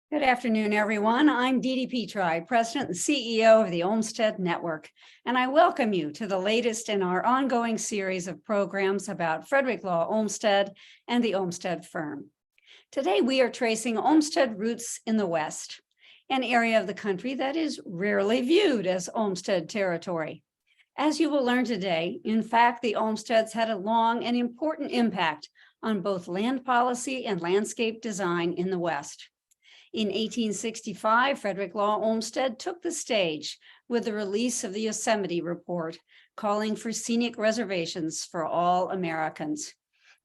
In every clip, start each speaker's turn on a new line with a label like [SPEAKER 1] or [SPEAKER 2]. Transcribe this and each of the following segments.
[SPEAKER 1] Good afternoon, everyone. I'm Dee Dee Petri, President and CEO of the Olmsted Network, and I welcome you to the latest in our ongoing series of programs about Frederick Law Olmsted and the Olmsted firm. Today, we are tracing Olmsted roots in the West, an area of the country that is rarely viewed as Olmsted territory. As you will learn today, in fact, the Olmsteds had a long and important impact on both land policy and landscape design in the West. In 1865, Frederick Law Olmsted took the stage with the release of the Yosemite Report, calling for scenic reservations for all Americans.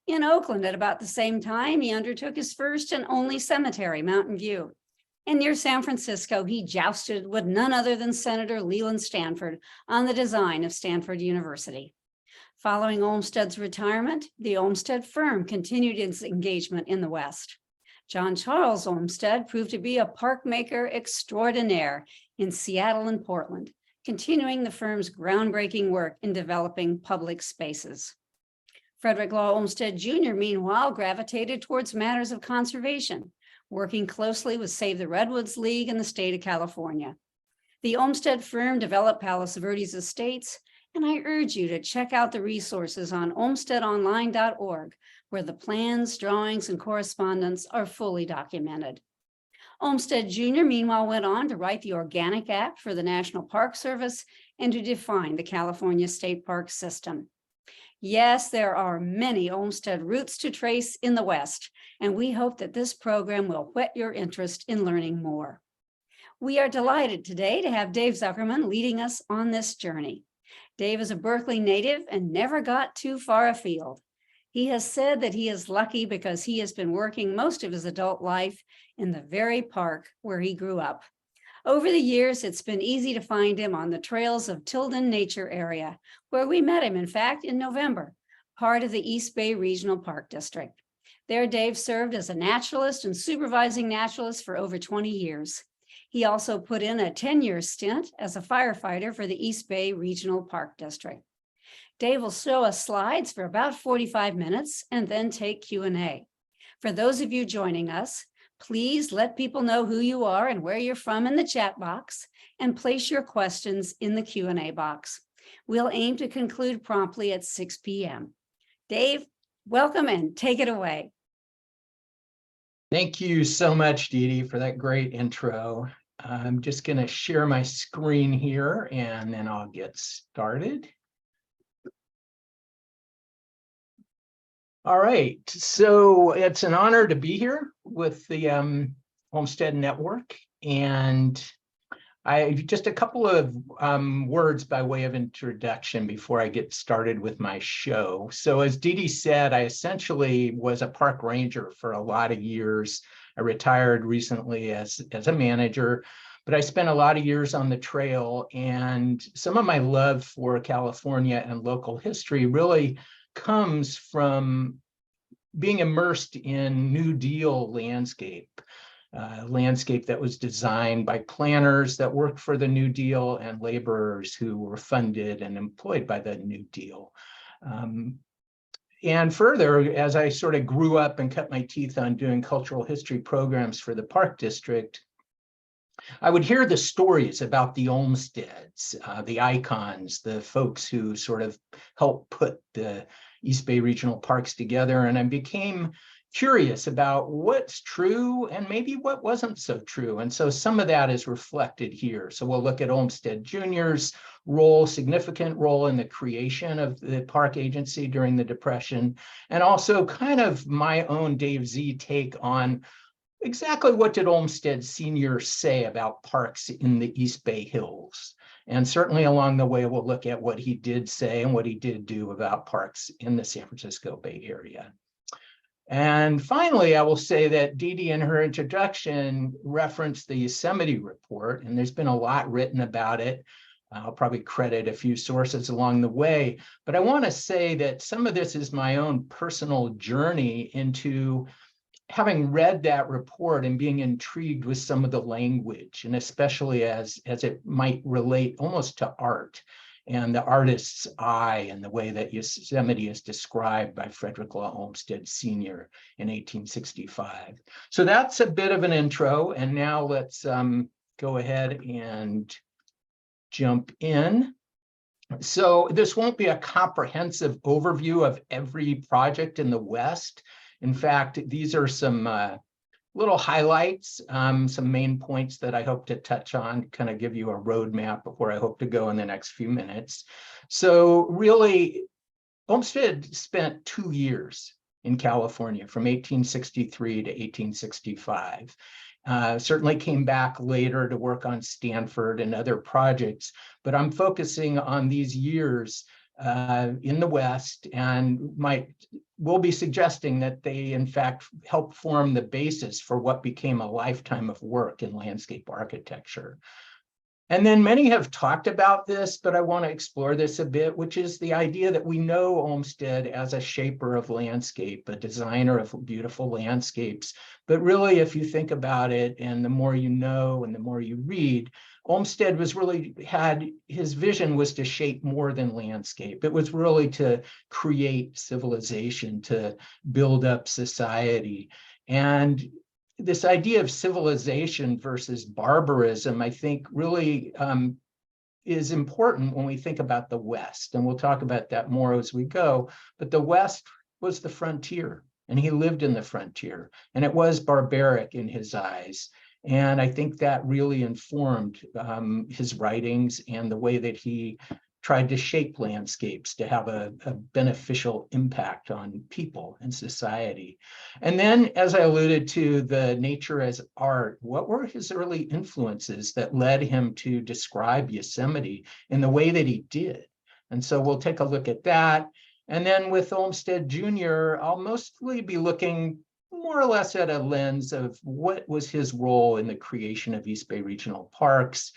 [SPEAKER 1] In Oakland, at about the same time, he undertook his first and only cemetery, Mountain View. And near San Francisco, he jousted with none other than Senator Leland Stanford on the design of Stanford University. Following Olmsted's retirement, the Olmsted firm continued its engagement in the West. John Charles Olmsted proved to be a park maker extraordinaire in Seattle and Portland, continuing the firm's groundbreaking work in developing public spaces. Frederick Law Olmsted Jr., meanwhile, gravitated towards matters of conservation, working closely with Save the Redwoods League and the state of California. The Olmsted firm developed Palos Verdes estates, and I urge you to check out the resources on olmstedonline.org, where the plans, drawings, and correspondence are fully documented. Olmsted Jr., meanwhile, went on to write the Organic Act for the National Park Service and to define the California State Park system. Yes, there are many Olmsted roots to trace in the West, and we hope that this program will whet your interest in learning more. We are delighted today to have Dave Zuckermann leading us on this journey. Dave is a Berkeley native and never got too far afield. He has said that he is lucky because he has been working most of his adult life in the very park where he grew up. Over the years, it's been easy to find him on the trails of Tilden Nature Area, where we met him, in fact, in November, part of the East Bay Regional Park District. There, Dave served as a naturalist and supervising naturalist for over 20 years. He also put in a 10-year stint as a firefighter for the East Bay Regional Park District. Dave will show us slides for about 45 minutes and then take Q&A. For those of you joining us, please let people know who you are and where you're from in the chat box and place your questions in the Q&A box. We'll aim to conclude promptly at 6 p.m. Dave, welcome and take it away.
[SPEAKER 2] Thank you so much, Dee Dee, for that great intro. I'm just going to share my screen here and then I'll get started. All right, so it's an honor to be here with the Olmsted Network, and just a couple of words by way of introduction before I get started with my show. So as Dee Dee said, I essentially was a park ranger for a lot of years. I retired recently as a manager, but I spent a lot of years on the trail, and some of my love for California and local history really comes from being immersed in New Deal landscape that was designed by planners that worked for the New Deal and laborers who were funded and employed by the New Deal. And further, as I sort of grew up and cut my teeth on doing cultural history programs for the Park District, I would hear the stories about the Olmsteds, the icons, the folks who sort of helped put the East Bay Regional Parks together. And I became curious about what's true and maybe what wasn't so true. And so some of that is reflected here. So we'll look at Olmsted Jr.'s role, significant role in the creation of the park agency during the Depression, and also kind of my own Dave Z take on exactly what did Olmsted Sr. say about parks in the East Bay Hills. And certainly along the way, we'll look at what he did say and what he did do about parks in the San Francisco Bay Area. And finally, I will say that Dee Dee in her introduction referenced the Yosemite Report, and there's been a lot written about it. I'll probably credit a few sources along the way, but I want to say that some of this is my own personal journey into having read that report and being intrigued with some of the language, and especially as it might relate almost to art. and the artist's eye and the way that Yosemite is described by Frederick Law Olmsted Sr. in 1865. So that's a bit of an intro, and now let's go ahead and jump in. So this won't be a comprehensive overview of every project in the West. In fact, these are some little highlights, some main points that I hope to touch on, kind of give you a roadmap of where I hope to go in the next few minutes. So really, Olmsted spent 2 years in California from 1863 to 1865. Certainly came back later to work on Stanford and other projects, but I'm focusing on these years in the West, and will be suggesting that they in fact helped form the basis for what became a lifetime of work in landscape architecture. And then many have talked about this, but I want to explore this a bit, which is the idea that we know Olmsted as a shaper of landscape, a designer of beautiful landscapes. But really, if you think about it, and the more you know and the more you read, Olmsted his vision was to shape more than landscape. It was really to create civilization, to build up society. And this idea of civilization versus barbarism, I think, really is important when we think about the West. And we'll talk about that more as we go. But the West was the frontier, and he lived in the frontier, and it was barbaric in his eyes. And I think that really informed his writings and the way that he tried to shape landscapes to have a beneficial impact on people and society. And then, as I alluded to, the nature as art, what were his early influences that led him to describe Yosemite in the way that he did? And so we'll take a look at that. And then with Olmsted Jr., I'll mostly be looking more or less at a lens of what was his role in the creation of East Bay Regional Parks.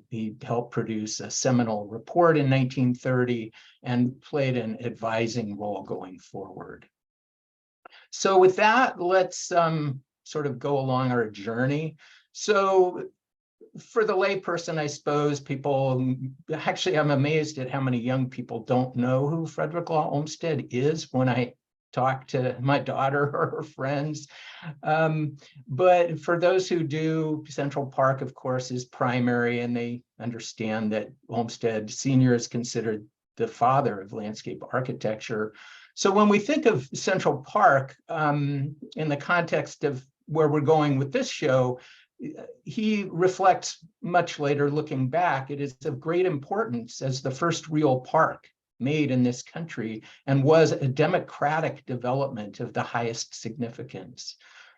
[SPEAKER 2] He helped produce a seminal report in 1930 and played an advising role going forward. So with that, let's sort of go along our journey. So for the layperson, I suppose I'm amazed at how many young people don't know who Frederick Law Olmsted is when I talk to my daughter or her friends. But for those who do, Central Park, of course, is primary, and they understand that Olmsted Sr. is considered the father of landscape architecture. So when we think of Central Park in the context of where we're going with this show, he reflects much later, looking back, it is of great importance as the first real park made in this country, and was a democratic development of the highest significance.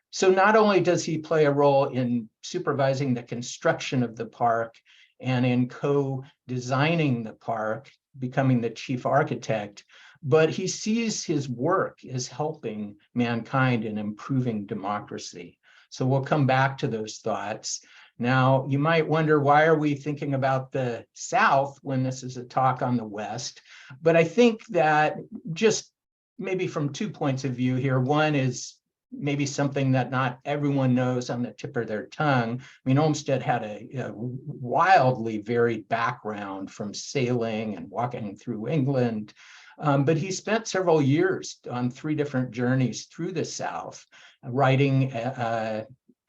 [SPEAKER 2] So not only does he play a role in supervising the construction of the park and in co-designing the park, becoming the chief architect, but he sees his work as helping mankind in improving democracy. So we'll come back to those thoughts. Now, you might wonder, why are we thinking about the South when this is a talk on the West? But I think that just maybe from 2 points of view here. One is maybe something that not everyone knows on the tip of their tongue. I mean, Olmsted had a wildly varied background, from sailing and walking through England. But he spent several years on 3 different journeys through the South, writing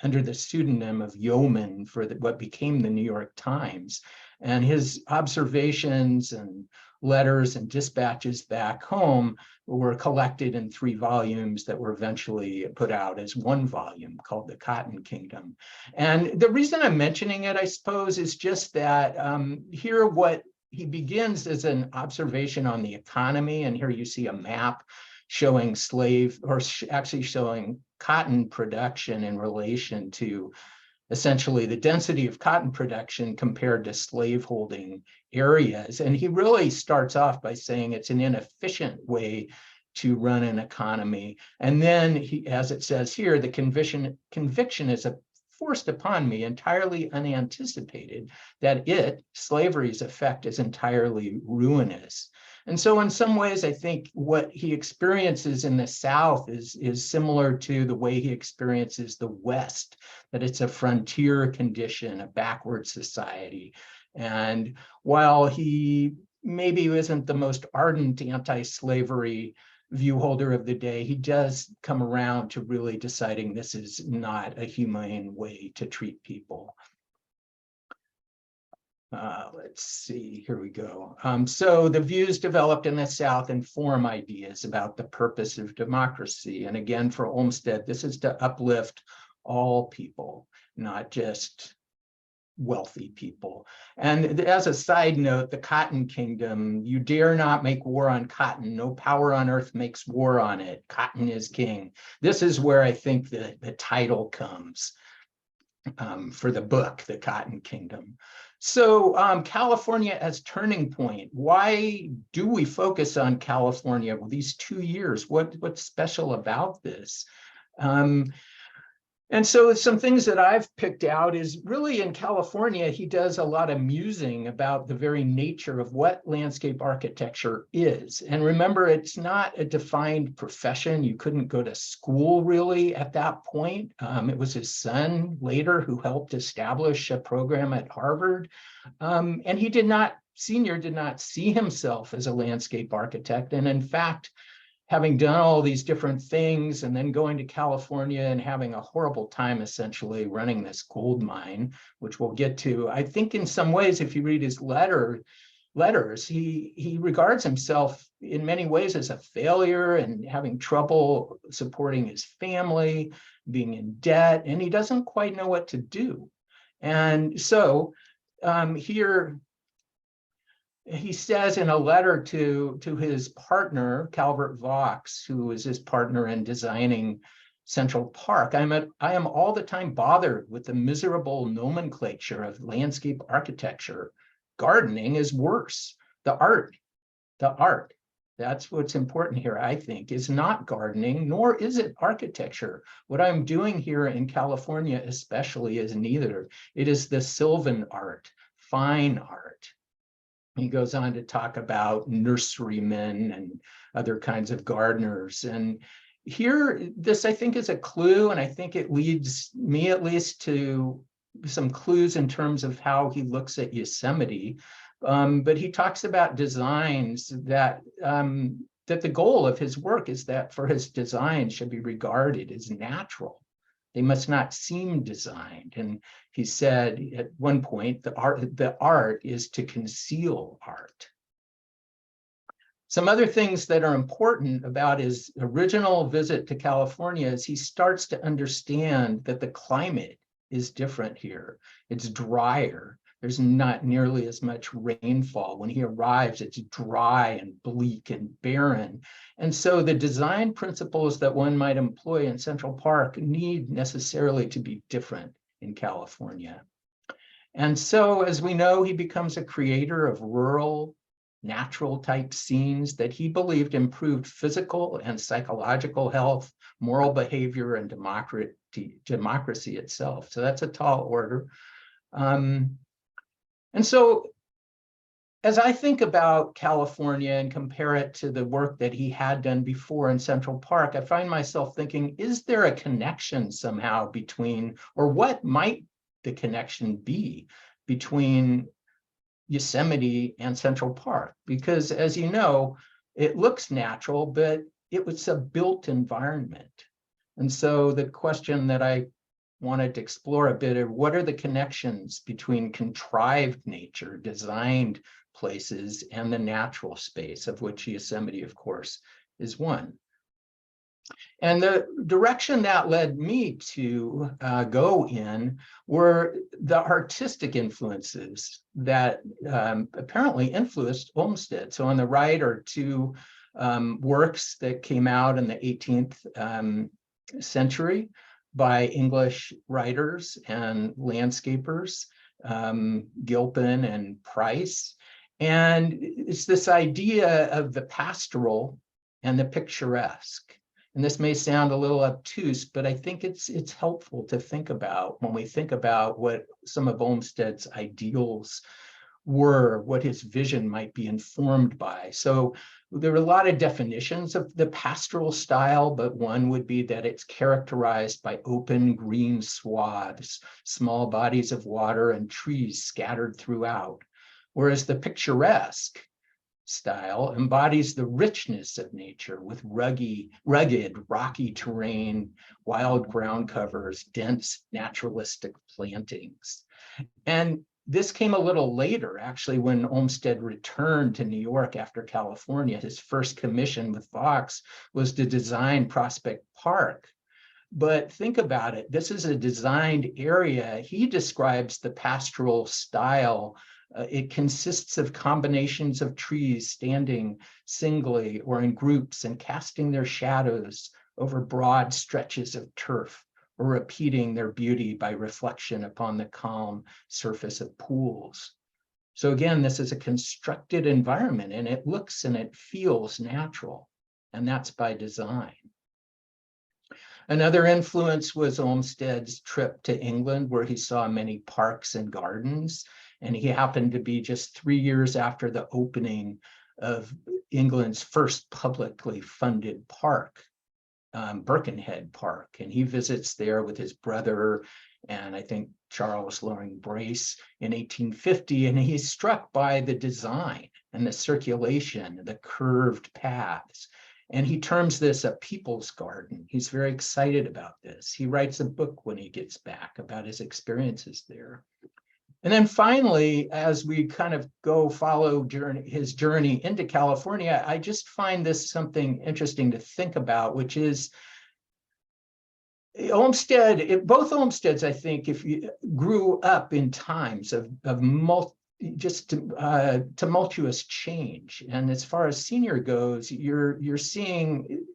[SPEAKER 2] under the pseudonym of Yeoman for what became the New York Times. And his observations and letters and dispatches back home were collected in 3 volumes that were eventually put out as 1 volume called The Cotton Kingdom. And the reason I'm mentioning it, I suppose, is just that here what he begins as an observation on the economy. And here you see a map showing actually showing cotton production in relation to essentially the density of cotton production compared to slaveholding areas. And he really starts off by saying it's an inefficient way to run an economy. And then he, as it says here, the conviction is forced upon me, entirely unanticipated, that slavery's effect is entirely ruinous. And so in some ways, I think what he experiences in the South is similar to the way he experiences the West, that it's a frontier condition, a backward society. And while he maybe isn't the most ardent anti-slavery view holder of the day, he does come around to really deciding this is not a humane way to treat people. Let's see, here we go. So the views developed in the South inform ideas about the purpose of democracy. And again, for Olmsted, this is to uplift all people, not just wealthy people. And as a side note, the Cotton Kingdom, you dare not make war on cotton. No power on earth makes war on it. Cotton is king. This is where I think the title comes for the book, The Cotton Kingdom. So California as turning point. Why do we focus on California? Well, these 2 years, what's special about this? And so some things that I've picked out is really in California, he does a lot of musing about the very nature of what landscape architecture is. And remember, it's not a defined profession. You couldn't go to school really at that point. It was his son later who helped establish a program at Harvard. And he Senior did not see himself as a landscape architect. And in fact, having done all these different things and then going to California and having a horrible time essentially running this gold mine, which we'll get to, I think in some ways, if you read his letters, he regards himself in many ways as a failure and having trouble supporting his family, being in debt, and he doesn't quite know what to do. And so here, he says in a letter to his partner, Calvert Vaux, who is his partner in designing Central Park, I am all the time bothered with the miserable nomenclature of landscape architecture. Gardening is worse. The art, that's what's important here, I think, is not gardening, nor is it architecture. What I'm doing here in California especially is neither. It is the sylvan art, fine art. He goes on to talk about nurserymen and other kinds of gardeners. And here, this I think is a clue, and I think it leads me at least to some clues in terms of how he looks at Yosemite. But he talks about designs that the goal of his work is that for his design should be regarded as natural. They must not seem designed. And he said at one point, the art is to conceal art. Some other things that are important about his original visit to California is he starts to understand that the climate is different here. It's drier. There's not nearly as much rainfall. When he arrives, it's dry and bleak and barren. And so the design principles that one might employ in Central Park need necessarily to be different in California. And so, as we know, he becomes a creator of rural, natural type scenes that he believed improved physical and psychological health, moral behavior, and democracy itself. So that's a tall order. And so as I think about California and compare it to the work that he had done before in Central Park, I find myself thinking, is there a connection somehow between, or what might the connection be between Yosemite and Central Park? Because as you know, it looks natural, but it was a built environment. And so the question that I wanted to explore a bit of what are the connections between contrived nature, designed places, and the natural space, of which Yosemite, of course, is one. And the direction that led me to go in were the artistic influences that apparently influenced Olmsted. So on the right are two works that came out in the 18th century by English writers and landscapers, Gilpin and Price. And it's this idea of the pastoral and the picturesque. And this may sound a little obtuse, but I think it's helpful to think about when we think about what some of Olmsted's ideals were, what his vision might be informed by. So There are a lot of definitions of the pastoral style, but one would be that it's characterized by open green swaths, small bodies of water, and trees scattered throughout. Whereas the picturesque style embodies the richness of nature with rugged, rocky terrain, wild ground covers, dense naturalistic plantings. And this came a little later, actually, when Olmsted returned to New York after California. His first commission with Fox was to design Prospect Park. But think about it. This is a designed area. He describes the pastoral style. It consists of combinations of trees standing singly or in groups and casting their shadows over broad stretches of turf, or repeating their beauty by reflection upon the calm surface of pools. So again, this is a constructed environment, and it looks and it feels natural, and that's by design. Another influence was Olmsted's trip to England, where he saw many parks and gardens, and he happened to be just 3 years after the opening of England's first publicly funded park, Birkenhead Park, and he visits there with his brother and I think Charles Loring Brace in 1850, and he's struck by the design and the circulation, the curved paths, and he terms this a people's garden. He's very excited about this. He writes a book when he gets back about his experiences there. And then finally, as we kind of go follow his journey into California, I just find this something interesting to think about, which is Olmsted, both Olmsteds, I think, if you grew up in times of tumultuous change. And as far as senior goes, you're seeing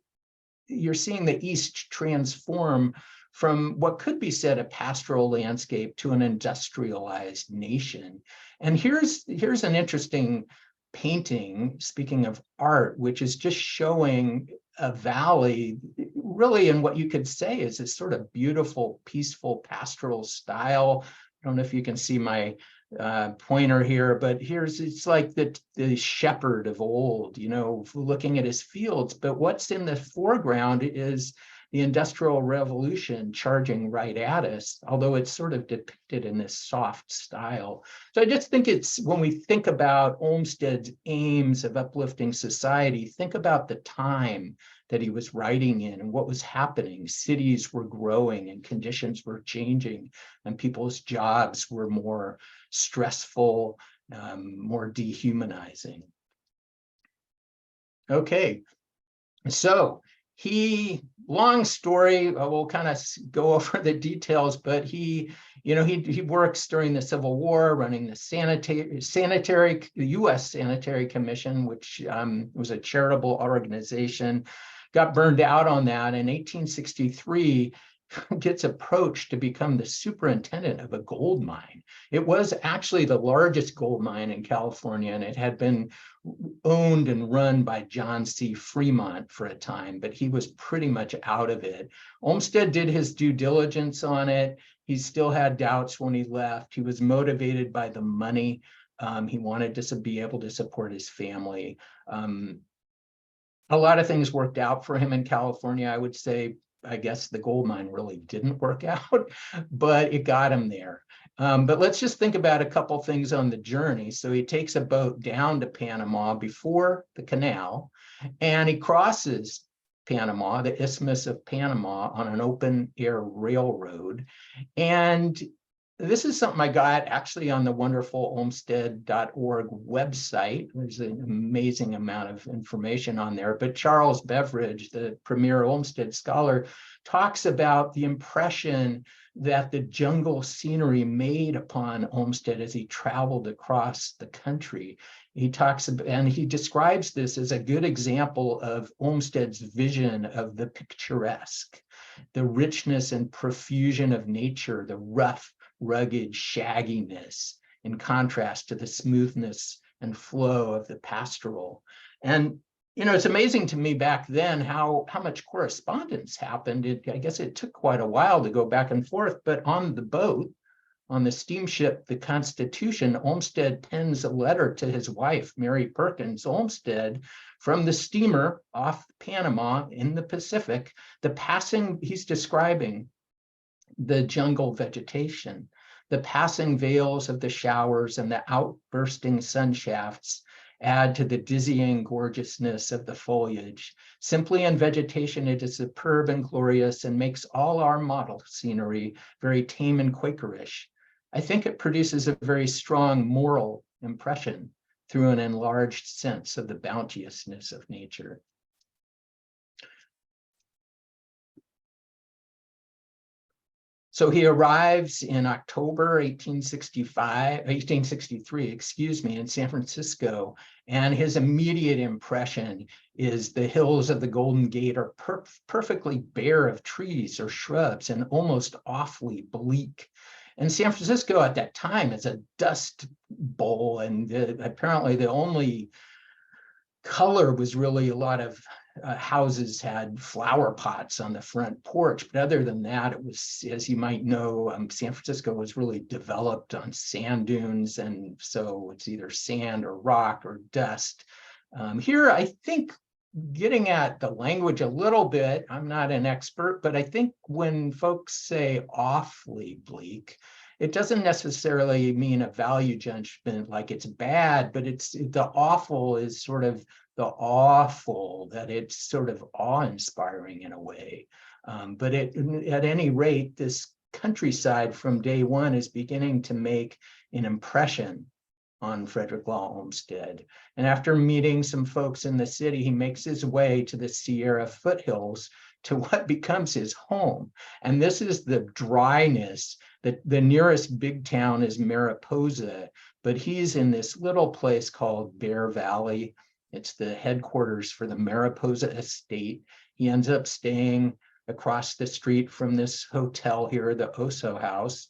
[SPEAKER 2] the East transform from what could be said a pastoral landscape to an industrialized nation. And here's an interesting painting, speaking of art, which is just showing a valley really in what you could say is this sort of beautiful, peaceful pastoral style. I don't know if you can see my pointer here, but it's like the shepherd of old, looking at his fields. But what's in the foreground is the Industrial Revolution charging right at us, although it's sort of depicted in this soft style. So I just think when we think about Olmsted's aims of uplifting society, think about the time that he was writing in and what was happening. Cities were growing and conditions were changing, and people's jobs were more stressful, more dehumanizing. Okay, so long story, we'll kind of go over the details, but he works during the Civil War, running the U.S. Sanitary Commission, which was a charitable organization, got burned out on that. In 1863, gets approached to become the superintendent of a gold mine. It was actually the largest gold mine in California, and it had been owned and run by John C. Fremont for a time, but he was pretty much out of it. Olmsted did his due diligence on it. He still had doubts when he left. He was motivated by the money. He wanted to be able to support his family. A lot of things worked out for him in California, I would say. I guess the gold mine really didn't work out, but it got him there. But let's just think about a couple things on the journey. So he takes a boat down to Panama before the canal, and he crosses Panama, the Isthmus of Panama, on an open air railroad. And this is something I got actually on the wonderful olmsted.org website. There's an amazing amount of information on there. But Charles Beveridge, the premier Olmsted scholar, talks about the impression that the jungle scenery made upon Olmsted as he traveled across the country. He talks about, and he describes this as a good example of Olmsted's vision of the picturesque, the richness and profusion of nature, the rough, rugged shagginess in contrast to the smoothness and flow of the pastoral. And it's amazing to me back then how much correspondence happened. I guess it took quite a while to go back and forth, but on the boat, On the steamship, the Constitution, Olmsted pens a letter to his wife, Mary Perkins Olmsted, from the steamer off Panama in the Pacific. He's describing the jungle vegetation, the passing veils of the showers and the outbursting sun shafts add to the dizzying gorgeousness of the foliage. Simply in vegetation, it is superb and glorious and makes all our model scenery very tame and Quakerish. I think it produces a very strong moral impression through an enlarged sense of the bounteousness of nature. So he arrives in October 1863, in San Francisco, and his immediate impression is the hills of the Golden Gate are perfectly bare of trees or shrubs and almost awfully bleak. And San Francisco at that time is a dust bowl, and apparently the only color was really a lot of houses had flower pots on the front porch. But other than that, it was, as you might know, San Francisco was really developed on sand dunes. And so it's either sand or rock or dust. Here, I think getting at the language a little bit, I'm not an expert, but I think when folks say awfully bleak, it doesn't necessarily mean a value judgment like it's bad, but the awful is sort of the awful, that it's sort of awe-inspiring in a way. But at any rate, this countryside from day one is beginning to make an impression on Frederick Law Olmsted. And after meeting some folks in the city, he makes his way to the Sierra foothills to what becomes his home. And this is the dryness. The nearest big town is Mariposa, but he's in this little place called Bear Valley. It's the headquarters for the Mariposa estate. He ends up staying across the street from this hotel here, the Oso House.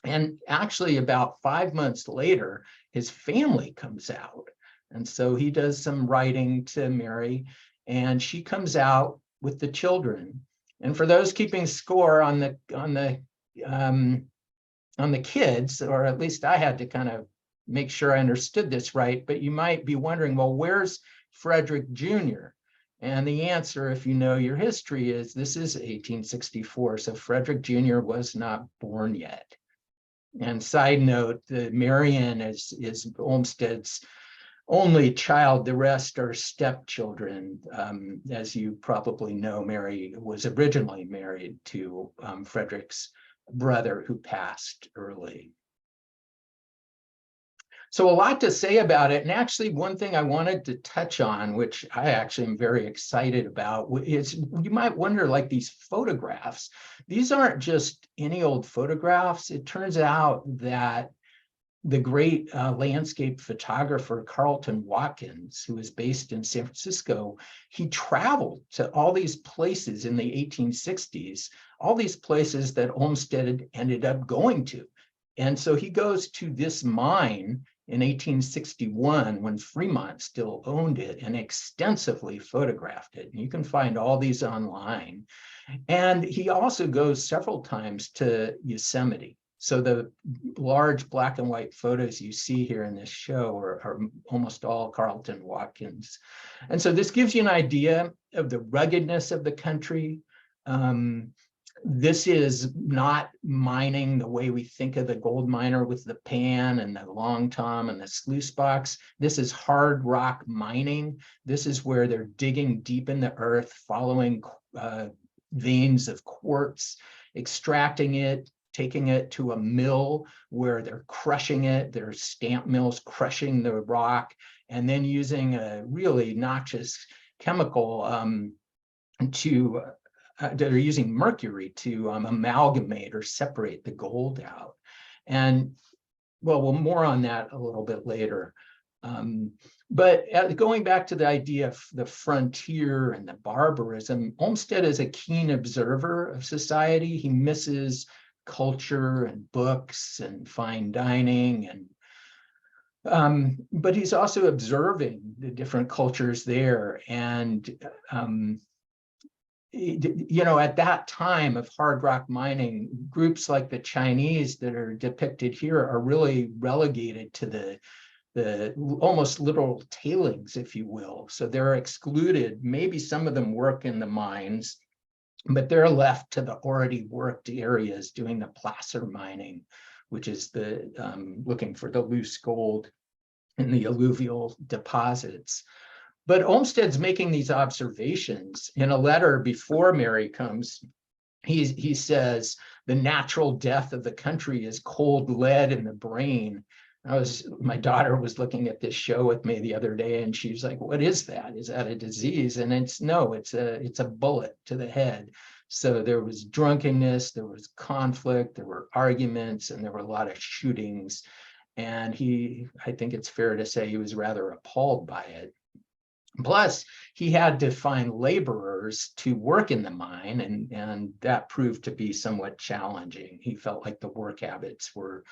[SPEAKER 2] And actually about 5 months later, his family comes out. And so he does some writing to Mary, and she comes out with the children. And for those keeping score on the kids, or at least I had to kind of make sure I understood this right, but you might be wondering, well, where's Frederick Jr.? And the answer, if you know your history, is this is 1864, so Frederick Jr. was not born yet. And side note, the Marion is Olmsted's only child. The rest are stepchildren. As you probably know, Mary was originally married to Frederick's brother, who passed early. So a lot to say about it. And actually, one thing I wanted to touch on, which I actually am very excited about, is you might wonder, like these photographs, these aren't just any old photographs. It turns out that the great landscape photographer Carleton Watkins, who is based in San Francisco, he traveled to all these places in the 1860s, all these places that Olmsted ended up going to. And so he goes to this mine in 1861 when Fremont still owned it and extensively photographed it. And you can find all these online. And he also goes several times to Yosemite. So the large black and white photos you see here in this show are almost all Carleton Watkins. And so this gives you an idea of the ruggedness of the country. This is not mining the way we think of the gold miner with the pan and the long tom and the sluice box. This is hard rock mining. This is where they're digging deep in the earth, following veins of quartz, extracting it, taking it to a mill where they're crushing it. There's stamp mills crushing the rock, and then using a really noxious chemical they're using mercury to amalgamate or separate the gold out. And well, we'll more on that a little bit later. But going back to the idea of the frontier and the barbarism, Olmsted is a keen observer of society. He misses culture and books and fine dining, and but he's also observing the different cultures there. And you know, at that time of hard rock mining, groups like the Chinese that are depicted here are really relegated to the almost literal tailings, if you will. So they're excluded. Maybe some of them work in the mines, but they're left to the already worked areas doing the placer mining, which is the looking for the loose gold in the alluvial deposits. But Olmsted's making these observations in a letter before Mary comes. He says, the natural death of the country is cold lead in the brain. My daughter was looking at this show with me the other day, and she was like, what is that? Is that a disease? And it's a bullet to the head. So there was drunkenness, there was conflict, there were arguments, and there were a lot of shootings. And I think it's fair to say he was rather appalled by it. Plus, he had to find laborers to work in the mine, and that proved to be somewhat challenging. He felt like the work habits were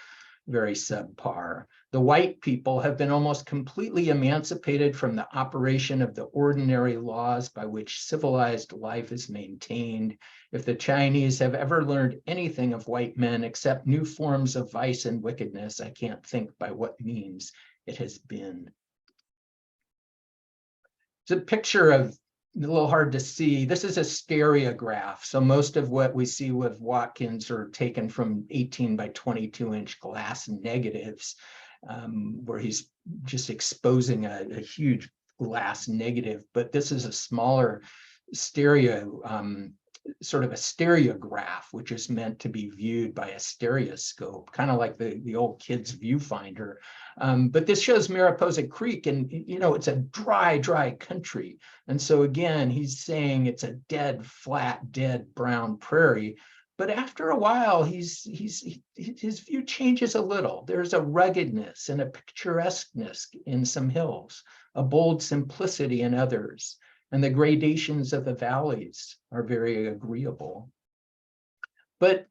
[SPEAKER 2] very subpar. The white people have been almost completely emancipated from the operation of the ordinary laws by which civilized life is maintained. If the Chinese have ever learned anything of white men except new forms of vice and wickedness, I can't think by what means it has been. It's a picture of, a little hard to see. This is a stereograph. So most of what we see with Watkins are taken from 18 by 22 inch glass negatives, where he's just exposing a huge glass negative. But this is a smaller stereo, sort of a stereograph, which is meant to be viewed by a stereoscope, kind of like the old kid's viewfinder. But this shows Mariposa Creek, and you know, it's a dry country. And so again, he's saying it's a dead, flat, dead brown prairie. But after a while, his view changes a little. There's a ruggedness and a picturesqueness in some hills, a bold simplicity in others. And the gradations of the valleys are very agreeable. But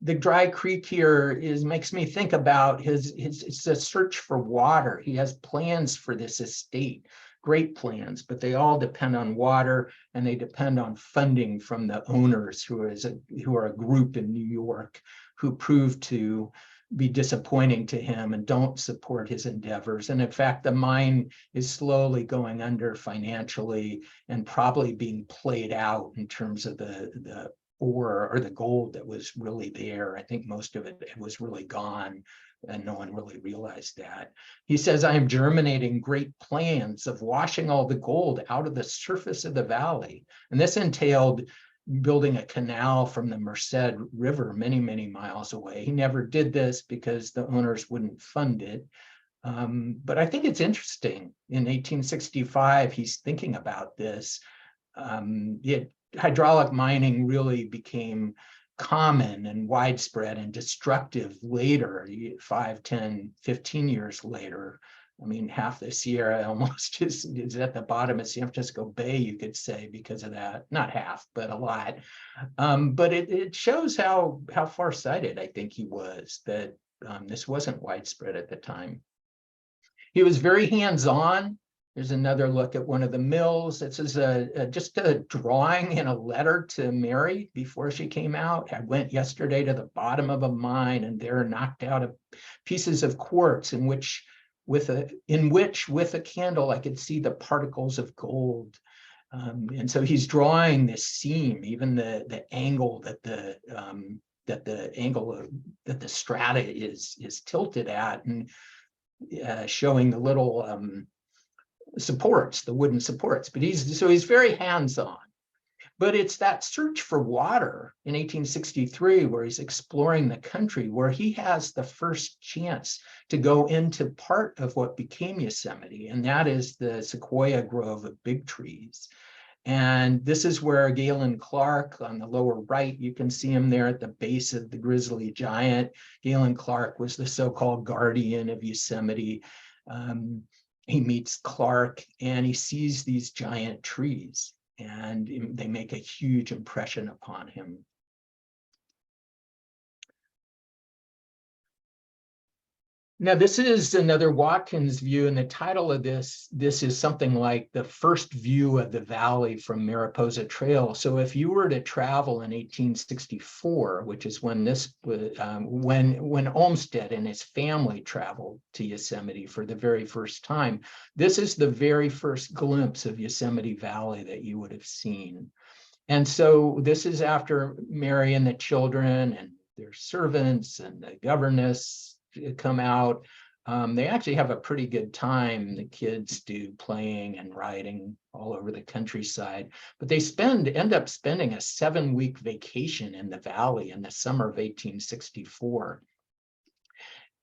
[SPEAKER 2] the dry creek here makes me think about it's a search for water. He has plans for this estate, great plans, but they all depend on water, and they depend on funding from the owners, who are a group in New York who prove to be disappointing to him and don't support his endeavors. And in fact, the mine is slowly going under financially and probably being played out in terms of the ore or the gold that was really there. I think most of it was really gone, and no one really realized that. He says, I am germinating great plans of washing all the gold out of the surface of the valley. And this entailed building a canal from the Merced River many miles away. He never did this because the owners wouldn't fund it. But I think it's interesting. In 1865, he's thinking about this. Hydraulic mining really became common and widespread and destructive later, 5, 10, 15 years later. I mean, half the Sierra almost is at the bottom of San Francisco Bay, you could say, because of that. Not half, but a lot. But it shows how far-sighted I think he was, that this wasn't widespread at the time. He was very hands-on. There's another look at one of the mills. This is just a drawing in a letter to Mary before she came out. I went yesterday to the bottom of a mine, and there knocked out pieces of quartz in which with a candle I could see the particles of gold. And so he's drawing this seam, even the angle that the strata is tilted at, and showing the little supports, the wooden supports. But he's very hands-on. But it's that search for water in 1863 where he's exploring the country, where he has the first chance to go into part of what became Yosemite, and that is the sequoia grove of big trees. And this is where Galen Clark, on the lower right, you can see him there at the base of the grizzly giant. Galen Clark was the so-called guardian of Yosemite. He meets Clark and he sees these giant trees, and they make a huge impression upon him. Now, this is another Watkins view, and the title of this is something like the first view of the valley from Mariposa Trail. So if you were to travel in 1864, which is when this when Olmsted and his family traveled to Yosemite for the very first time, this is the very first glimpse of Yosemite Valley that you would have seen. And so this is after Mary and the children and their servants and the governess come out. They actually have a pretty good time. The kids do, playing and riding all over the countryside, but they end up spending a 7-week vacation in the valley in the summer of 1864.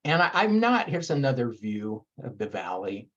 [SPEAKER 2] And here's another view of the valley.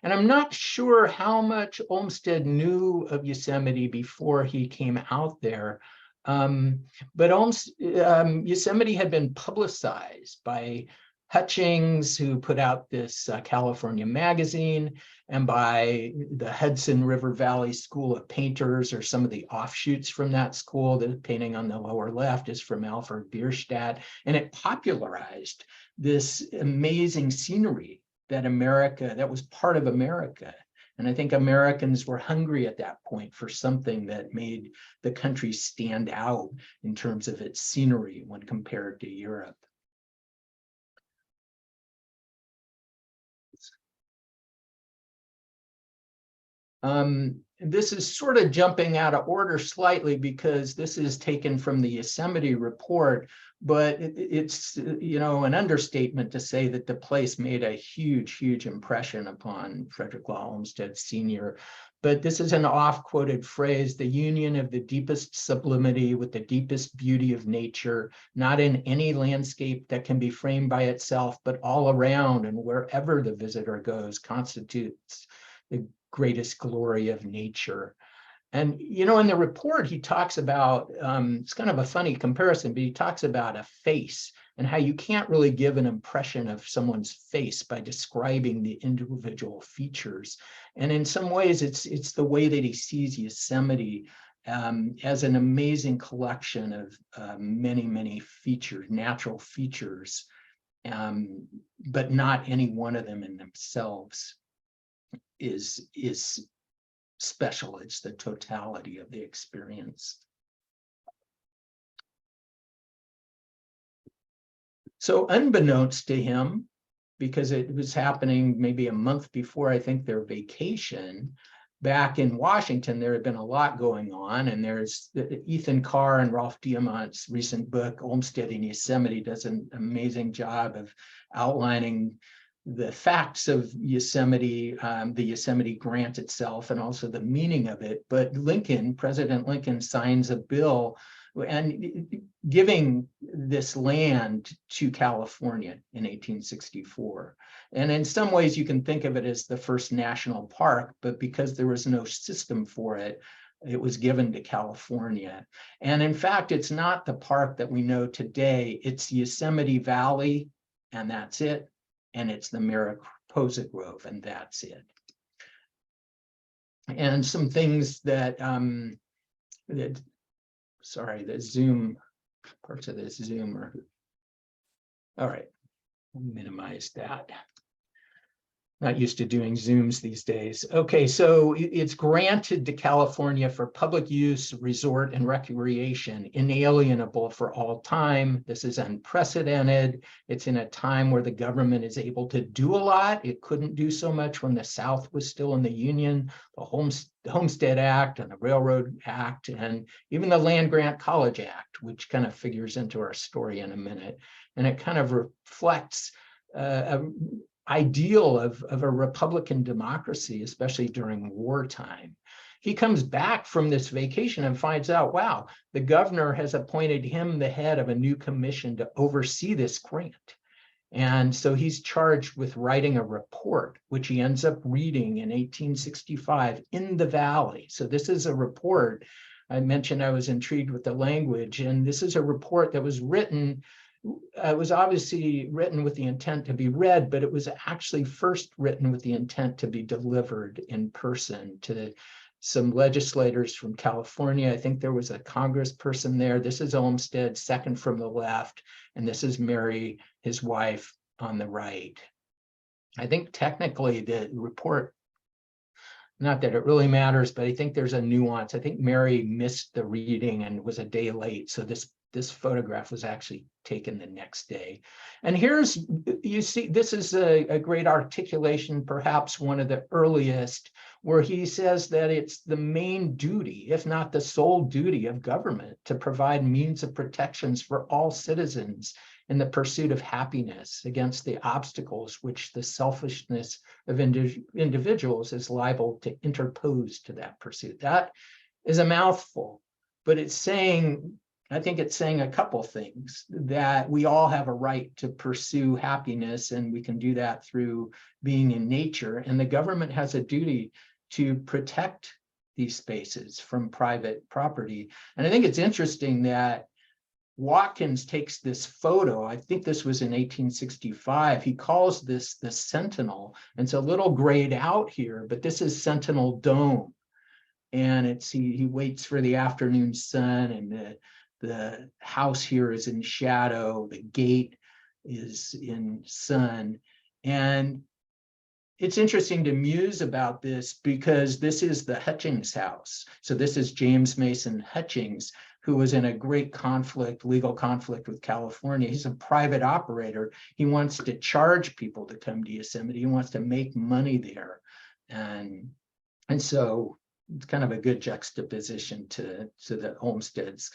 [SPEAKER 2] And I'm not sure how much Olmsted knew of Yosemite before he came out there. But Yosemite had been publicized by Hutchings, who put out this California magazine, and by the Hudson River Valley School of Painters, or some of the offshoots from that school. The painting on the lower left is from Alfred Bierstadt, and it popularized this amazing scenery that was part of America. And I think Americans were hungry at that point for something that made the country stand out in terms of its scenery when compared to Europe. This is sort of jumping out of order slightly because this is taken from the Yosemite Report, but it's an understatement to say that the place made a huge impression upon Frederick Law Olmsted Sr. But this is an oft-quoted phrase: the union of the deepest sublimity with the deepest beauty of nature, not in any landscape that can be framed by itself, but all around and wherever the visitor goes, constitutes the greatest glory of nature. And, in the report, he talks about, it's kind of a funny comparison, but he talks about a face and how you can't really give an impression of someone's face by describing the individual features. And in some ways, it's the way that he sees Yosemite as an amazing collection of many features, natural features, but not any one of them in themselves is special. It's the totality of the experience. So unbeknownst to him, because it was happening maybe a month before, I think, their vacation, back in Washington, there had been a lot going on. And there's Ethan Carr and Ralph Diamant's recent book, Olmsted in Yosemite, does an amazing job of outlining the facts of Yosemite, the Yosemite Grant itself, and also the meaning of it. But President Lincoln signs a bill and giving this land to California in 1864. And in some ways, you can think of it as the first national park, but because there was no system for it, it was given to California. And in fact, it's not the park that we know today. It's Yosemite Valley, and that's it. And it's the Mariposa Grove, and that's it. And some things that, sorry, the Zoom, parts of this Zoom are, all right, I'll minimize that. Not used to doing Zooms these days. Okay, so it's granted to California for public use, resort, and recreation, inalienable for all time. This is unprecedented. It's in a time where the government is able to do a lot. It couldn't do so much when the South was still in the Union. The Homestead Act and the Railroad Act, and even the Land Grant College Act, which kind of figures into our story in a minute. And it kind of reflects ideal of a Republican democracy, especially during wartime. He comes back from this vacation and finds out, wow, the governor has appointed him the head of a new commission to oversee this grant. And so he's charged with writing a report, which he ends up reading in 1865 in the Valley. So this is a report. I mentioned I was intrigued with the language, and this is a report that was written. It was obviously written with the intent to be read, but it was actually first written with the intent to be delivered in person to some legislators from California. I think there was a congressperson there. This is Olmsted, second from the left, and this is Mary, his wife, on the right. I think technically the report, not that it really matters, but I think there's a nuance. I think Mary missed the reading and was a day late. So this photograph was actually taken the next day. And here's, you see, this is a great articulation, perhaps one of the earliest, where he says that it's the main duty, if not the sole duty of government, to provide means of protections for all citizens in the pursuit of happiness against the obstacles which the selfishness of individuals is liable to interpose to that pursuit. That is a mouthful, but it's saying, I think it's saying a couple things, that we all have a right to pursue happiness, and we can do that through being in nature. And the government has a duty to protect these spaces from private property. And I think it's interesting that Watkins takes this photo. I think this was in 1865. He calls this the Sentinel. And it's a little grayed out here, but this is Sentinel Dome. And it's he waits for the afternoon sun, and the house here is in shadow, the gate is in sun. And it's interesting to muse about this because this is the Hutchings house. So this is James Mason Hutchings, who was in a great conflict, legal conflict with California. He's a private operator. He wants to charge people to come to Yosemite. He wants to make money there. And so it's kind of a good juxtaposition to the Olmsted's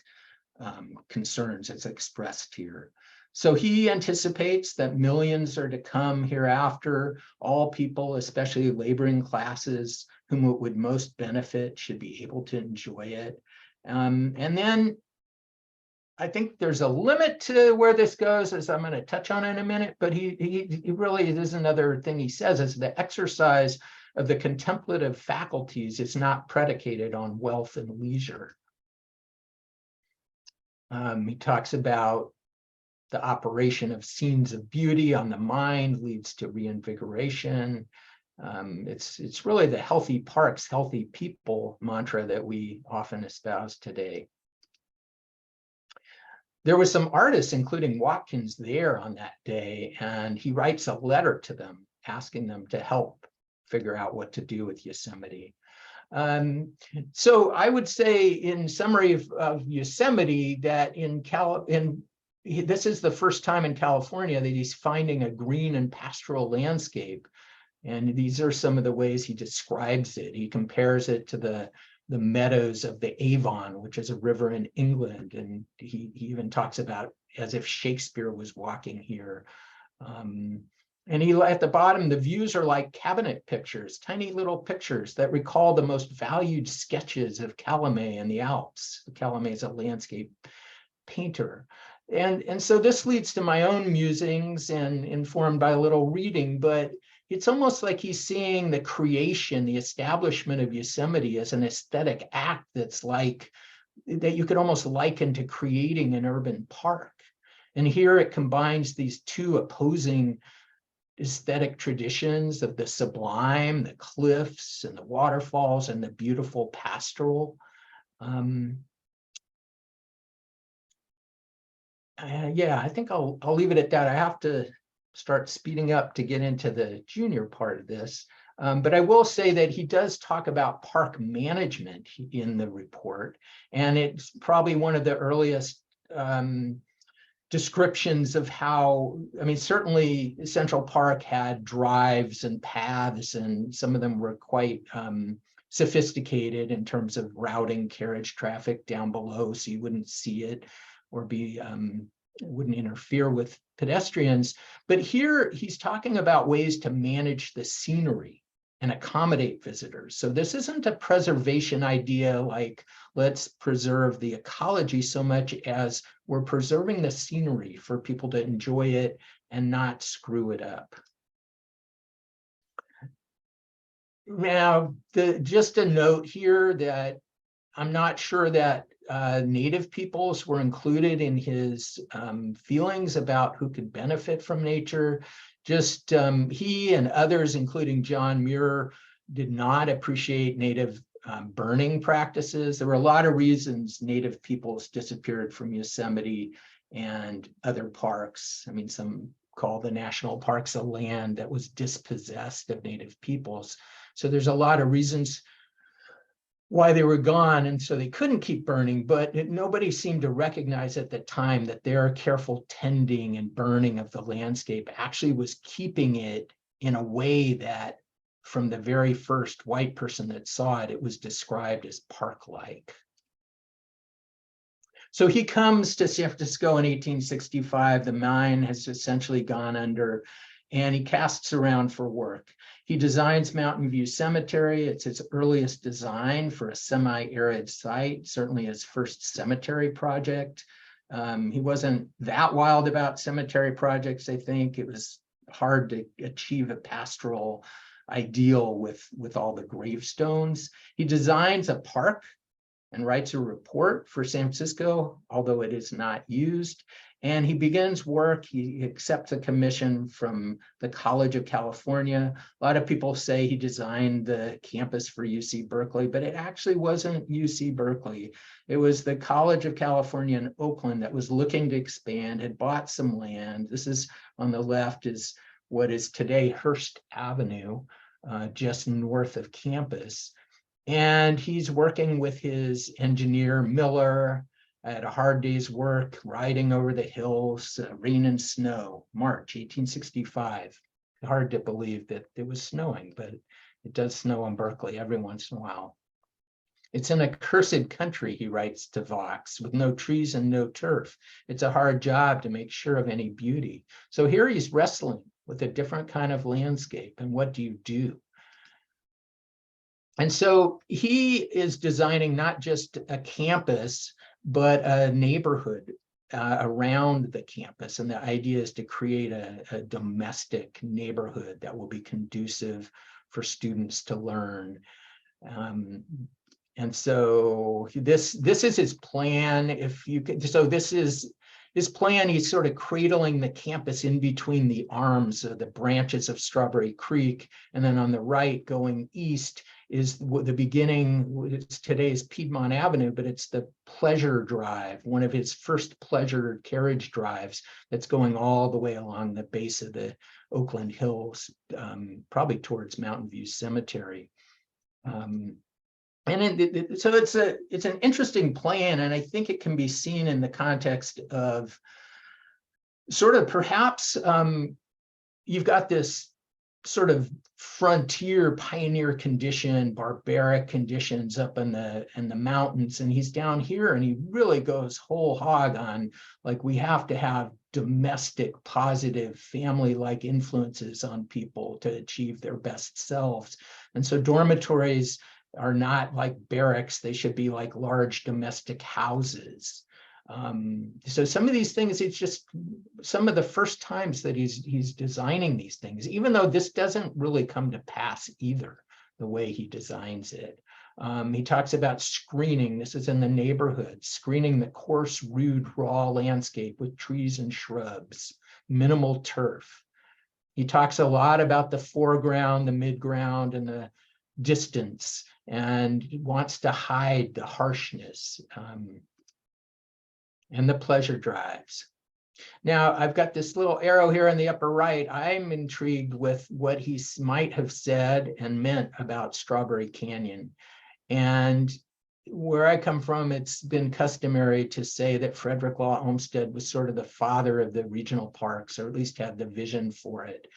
[SPEAKER 2] concerns as expressed here. So he anticipates that millions are to come hereafter. All people, especially laboring classes, whom it would most benefit, should be able to enjoy it. And then I think there's a limit to where this goes, as I'm going to touch on in a minute, but he really, there's another thing he says, is the exercise of the contemplative faculties is not predicated on wealth and leisure. He talks about the operation of scenes of beauty on the mind leads to reinvigoration. It's really the healthy parks, healthy people mantra that we often espouse today. There were some artists, including Watkins, there on that day, and he writes a letter to them asking them to help figure out what to do with Yosemite. So I would say, in summary of Yosemite, that this is the first time in California that he's finding a green and pastoral landscape. And these are some of the ways he describes it. He compares it to the meadows of the Avon, which is a river in England. And he even talks about as if Shakespeare was walking here. And at the bottom, the views are like cabinet pictures, tiny little pictures that recall the most valued sketches of Calumet in the Alps. Calumet is a landscape painter. And so this leads to my own musings and informed by a little reading, but it's almost like he's seeing the creation, the establishment of Yosemite as an aesthetic act that's like, that you could almost liken to creating an urban park. And here it combines these two opposing aesthetic traditions of the sublime, the cliffs and the waterfalls, and the beautiful pastoral. Yeah, I think I'll leave it at that. I have to start speeding up to get into the junior part of this. But I will say that he does talk about park management in the report, and it's probably one of the earliest descriptions of how, I mean, certainly Central Park had drives and paths, and some of them were quite sophisticated in terms of routing carriage traffic down below so you wouldn't see it or be wouldn't interfere with pedestrians. But here he's talking about ways to manage the scenery and accommodate visitors. So this isn't a preservation idea like let's preserve the ecology so much as we're preserving the scenery for people to enjoy it and not screw it up. Now, just a note here that I'm not sure that Native peoples were included in his feelings about who could benefit from nature. Just he and others, including John Muir, did not appreciate Native burning practices. There were a lot of reasons native peoples disappeared from Yosemite and other parks. I mean, some call the national parks a land that was dispossessed of native peoples. So there's a lot of reasons why they were gone, and so they couldn't keep burning, but nobody seemed to recognize at the time that their careful tending and burning of the landscape actually was keeping it in a way that from the very first white person that saw it, it was described as park-like. So he comes to San Francisco in 1865. The mine has essentially gone under, and he casts around for work. He designs Mountain View Cemetery. It's his earliest design for a semi-arid site, certainly his first cemetery project. He wasn't that wild about cemetery projects, I think. It was hard to achieve a pastoral ideal with all the gravestones. He designs a park and writes a report for San Francisco, although it is not used. And he begins work. He accepts a commission from the College of California. A lot of people say he designed the campus for UC Berkeley, but it actually wasn't UC Berkeley. It was the College of California in Oakland that was looking to expand, had bought some land. This is on the left is what is today Hearst Avenue, just north of campus. And he's working with his engineer, Miller, at a hard day's work, riding over the hills, rain and snow, March 1865. Hard to believe that it was snowing, but it does snow in Berkeley every once in a while. It's an accursed country, he writes to Vox, with no trees and no turf. It's a hard job to make sure of any beauty. So here he's wrestling with a different kind of landscape. And what do you do? And so he is designing not just a campus, but a neighborhood around the campus. And the idea is to create a domestic neighborhood that will be conducive for students to learn. And so this is his plan. If you could, so this is his plan. He's sort of cradling the campus in between the arms of the branches of Strawberry Creek. And then on the right going east is the beginning, it's today's Piedmont Avenue, but it's the pleasure drive, one of his first pleasure carriage drives that's going all the way along the base of the Oakland Hills, probably towards Mountain View Cemetery. So it's an interesting plan, and I think it can be seen in the context of sort of perhaps you've got this sort of frontier pioneer condition, barbaric conditions up in the mountains, and he's down here and he really goes whole hog on, like, we have to have domestic, positive, family-like influences on people to achieve their best selves. And so dormitories are not like barracks, they should be like large domestic houses. So some of these things, it's just some of the first times that he's designing these things, even though this doesn't really come to pass either, the way he designs it. He talks about screening. This is in the neighborhood, screening the coarse, rude, raw landscape with trees and shrubs, minimal turf. He talks a lot about the foreground, the midground, and the distance, and he wants to hide the harshness. And the pleasure drives. Now, I've got this little arrow here in the upper right. I'm intrigued with what he might have said and meant about Strawberry Canyon. And where I come from, it's been customary to say that Frederick Law Olmsted was sort of the father of the regional parks, or at least had the vision for it.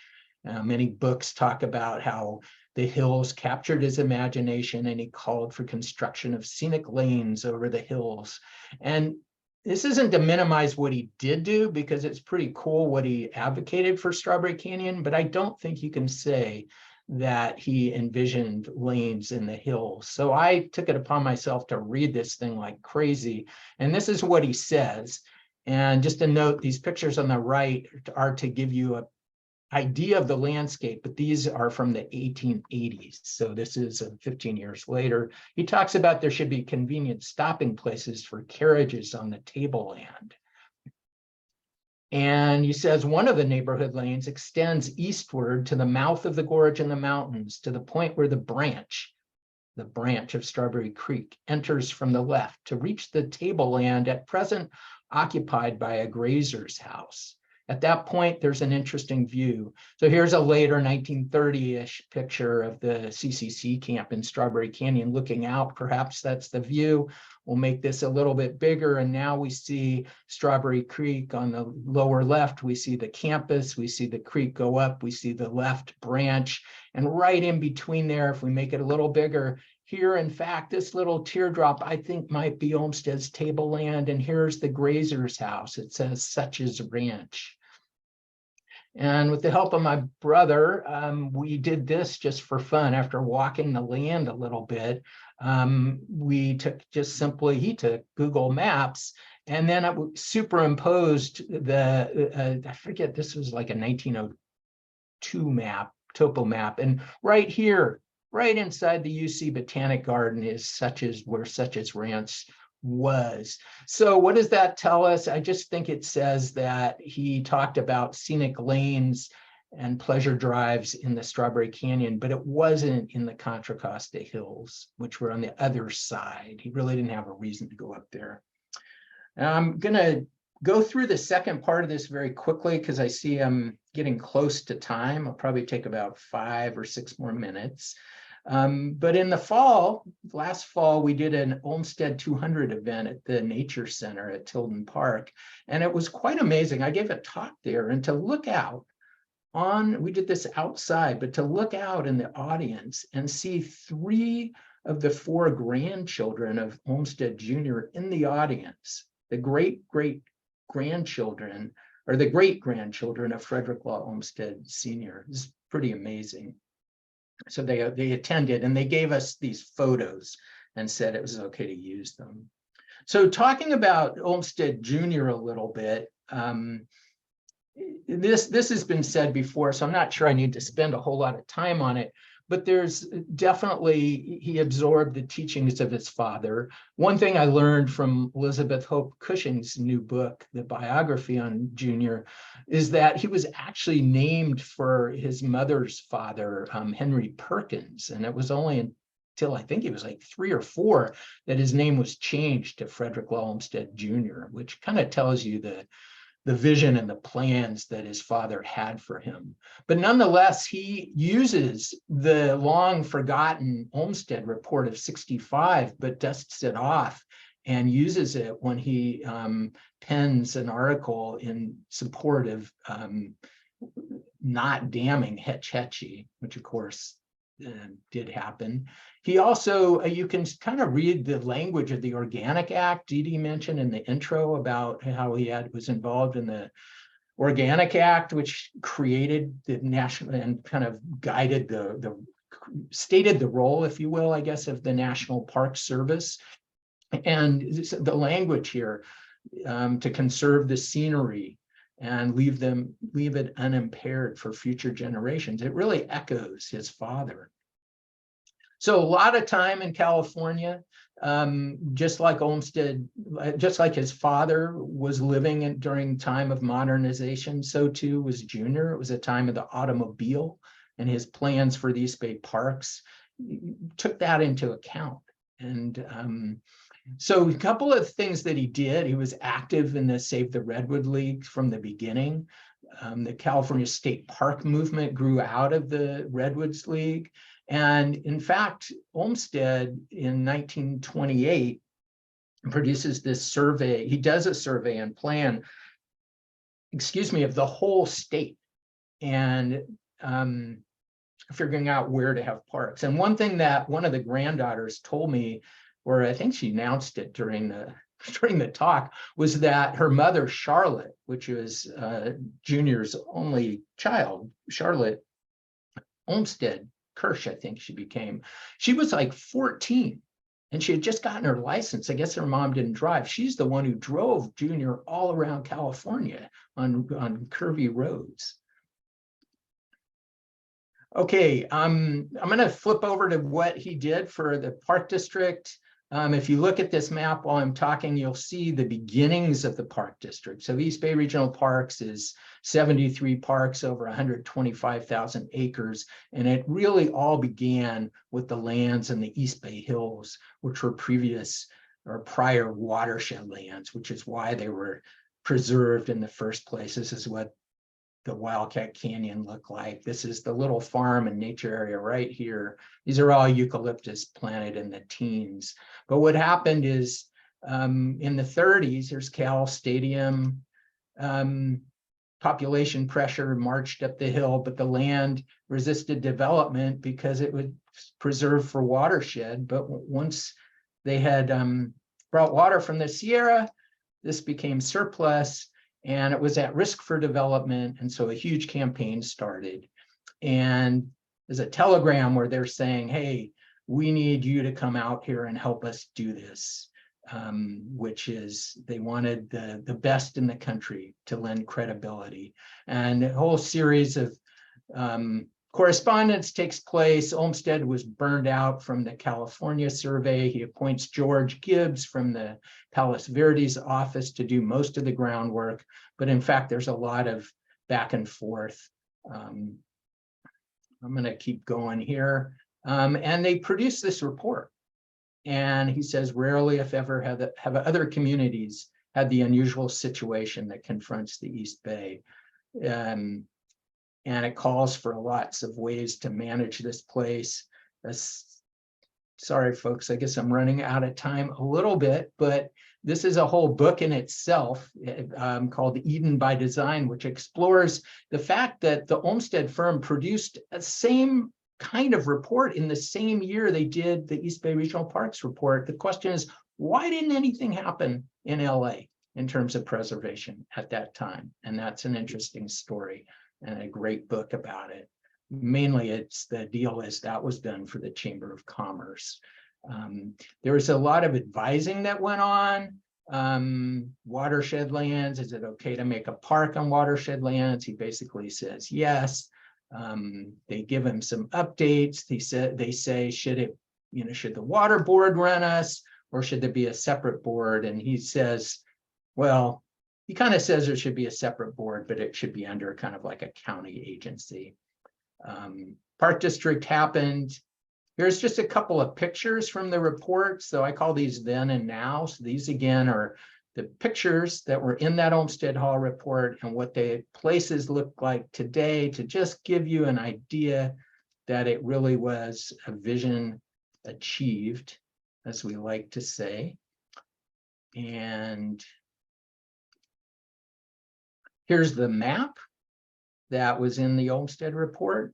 [SPEAKER 2] Many books talk about how the hills captured his imagination, and he called for construction of scenic lanes over the hills. And this isn't to minimize what he did do, because it's pretty cool what he advocated for Strawberry Canyon, but I don't think you can say that he envisioned lanes in the hills. So I took it upon myself to read this thing like crazy. And this is what he says. And just a note, these pictures on the right are to give you an idea of the landscape, but these are from the 1880s. So this is 15 years later. He talks about there should be convenient stopping places for carriages on the tableland. And he says one of the neighborhood lanes extends eastward to the mouth of the gorge in the mountains, to the point where the branch, the branch of Strawberry Creek, enters from the left to reach the tableland at present occupied by a grazer's house. At that point, there's an interesting view. So here's a later 1930-ish picture of the CCC camp in Strawberry Canyon looking out. Perhaps that's the view. We'll make this a little bit bigger. And now we see Strawberry Creek on the lower left. We see the campus. We see the creek go up. We see the left branch. And right in between there, if we make it a little bigger, here, in fact, this little teardrop, I think, might be Olmsted's tableland. And here's the grazer's house. It says Such's Ranch. And with the help of my brother, we did this just for fun. After walking the land a little bit, we took he took Google Maps, and then I superimposed I forget, this was like a 1902 map, topo map. And right here, right inside the UC Botanic Garden is where Such's Ranch was. So what does that tell us? I just think it says that he talked about scenic lanes and pleasure drives in the Strawberry Canyon, but it wasn't in the Contra Costa Hills, which were on the other side. He really didn't have a reason to go up there. I'm gonna go through the second part of this very quickly because I see I'm getting close to time. I'll probably take about 5 or 6 more minutes. But in the fall, last fall, we did an Olmsted 200 event at the Nature Center at Tilden Park, and it was quite amazing. I gave a talk there, and to look out we did this outside, but to look out in the audience and see 3 of the 4 grandchildren of Olmsted Jr. in the audience, the great-great-grandchildren, or the great-grandchildren of Frederick Law Olmsted Sr. is pretty amazing. So they attended, and they gave us these photos and said it was okay to use them. So talking about Olmsted Jr. a little bit, this has been said before, so I'm not sure I need to spend a whole lot of time on it, but there's definitely, he absorbed the teachings of his father. One thing I learned from Elizabeth Hope Cushing's new book, the biography on Junior, is that he was actually named for his mother's father, Henry Perkins. And it was only until I think he was like 3 or 4 that his name was changed to Frederick Law Olmsted Jr., which kind of tells you the vision and the plans that his father had for him. But nonetheless, he uses the long forgotten Olmsted Report of 65, but dusts it off and uses it when he pens an article in support of not damming Hetch Hetchy, which of course did happen. He also, you can kind of read the language of the Organic Act. Dee Dee mentioned in the intro about how he was involved in the Organic Act, which created the national and kind of guided stated the role, if you will, I guess, of the National Park Service. And the language here, to conserve the scenery and leave it unimpaired for future generations. It really echoes his father. So a lot of time in California, just like Olmsted, just like his father was living during time of modernization, so too was Junior. It was a time of the automobile, and his plans for the East Bay parks took that into account. And so a couple of things that he did, he was active in the Save the Redwood League from the beginning. The California State Park movement grew out of the Redwoods League. And in fact, Olmsted in 1928 produces this survey. He does a survey and plan, of the whole state, and figuring out where to have parks. And one thing that one of the granddaughters told me, or I think she announced it during the talk, was that her mother, Charlotte, which was Junior's only child, Charlotte Olmsted Kirsch, I think she was like 14, and she had just gotten her license. I guess her mom didn't drive. She's the one who drove Junior all around California on curvy roads. Okay, I'm going to flip over to what he did for the Park District. If you look at this map while I'm talking, you'll see the beginnings of the park district. So East Bay Regional Parks is 73 parks over 125,000 acres. And it really all began with the lands in the East Bay Hills, which were previous or prior watershed lands, which is why they were preserved in the first place. This is what the Wildcat Canyon looked like. This is the little farm and nature area right here. These are all eucalyptus planted in the teens. But what happened is in the 30s, there's Cal Stadium, population pressure marched up the hill, but the land resisted development because it was preserved for watershed. But once they had brought water from the Sierra, this became surplus and it was at risk for development. And so a huge campaign started. And there's a telegram where they're saying, hey, we need you to come out here and help us do this, which is they wanted the best in the country to lend credibility. And a whole series of correspondence takes place. Olmsted was burned out from the California survey. He appoints George Gibbs from the Palos Verdes office to do most of the groundwork. But in fact, there's a lot of back and forth. I'm going to keep going here. And they produce this report. And he says, rarely, if ever, have other communities had the unusual situation that confronts the East Bay. And it calls for lots of ways to manage this place. Sorry, folks, I guess I'm running out of time a little bit, but this is a whole book in itself called Eden by Design, which explores the fact that the Olmsted firm produced a same kind of report in the same year they did the East Bay Regional Parks report. The question is, why didn't anything happen in LA in terms of preservation at that time? And that's an interesting story and a great book about it. Mainly it's the deal is that was done for the Chamber of Commerce. There was a lot of advising that went on. Watershed lands, is it okay to make a park on watershed lands? He basically says yes. They give him some updates. They say, should the water board run us, or should there be a separate board? And he says, well, he kind of says there should be a separate board, but it should be under kind of like a county agency. Park district happened. Here's just a couple of pictures from the report. So I call these then and now. So these again are the pictures that were in that Olmsted Hall report and what the places look like today, to just give you an idea that it really was a vision achieved, as we like to say. And here's the map that was in the Olmsted report.